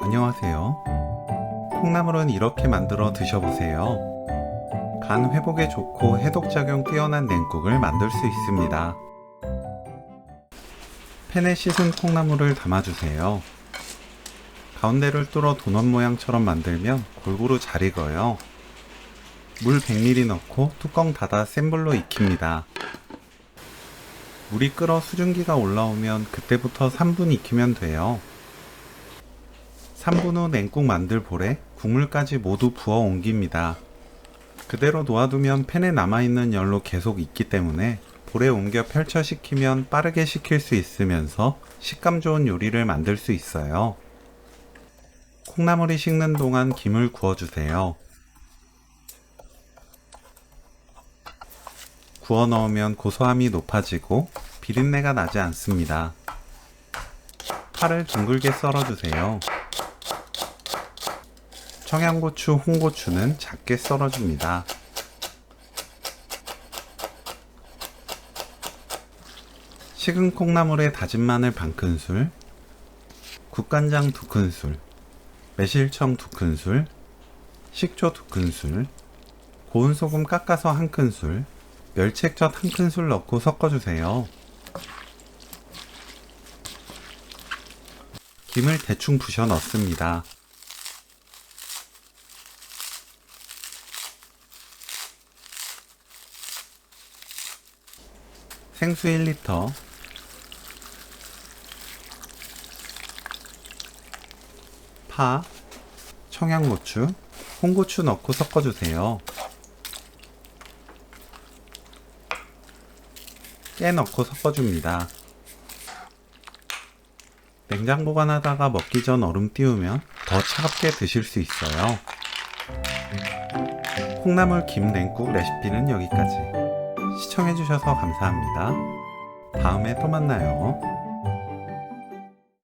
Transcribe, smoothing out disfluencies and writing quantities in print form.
안녕하세요. 콩나물은 이렇게 만들어 드셔보세요. 간 회복에 좋고 해독작용 뛰어난 냉국을 만들 수 있습니다. 팬에 씻은 콩나물을 담아주세요. 가운데를 뚫어 도넛 모양처럼 만들면 골고루 잘 익어요. 물 100ml 넣고 뚜껑 닫아 센 불로 익힙니다. 물이 끓어 수증기가 올라오면 그때부터 3분 익히면 돼요. 3분 후 냉국 만들 볼에 국물까지 모두 부어 옮깁니다. 그대로 놓아두면 팬에 남아있는 열로 계속 익기 때문에 볼에 옮겨 펼쳐 식히면 빠르게 식힐 수 있으면서 식감 좋은 요리를 만들 수 있어요. 콩나물이 식는 동안 김을 구워주세요. 구워 넣으면 고소함이 높아지고 비린내가 나지 않습니다. 파를 둥글게 썰어주세요. 청양고추, 홍고추는 작게 썰어줍니다. 식은 콩나물에 다진 마늘 반큰술, 국간장 2큰술, 매실청 2큰술, 식초 2큰술, 고운 소금 깎아서 1큰술, 멸치액젓 1큰술 넣고 섞어주세요. 김을 대충 부셔 넣습니다. 생수 1리터, 파, 청양고추, 홍고추 넣고 섞어주세요. 깨 넣고 섞어줍니다. 냉장 보관하다가 먹기 전 얼음 띄우면 더 차갑게 드실 수 있어요. 콩나물 김 냉국 레시피는 여기까지. 시청해주셔서 감사합니다. 다음에 또 만나요.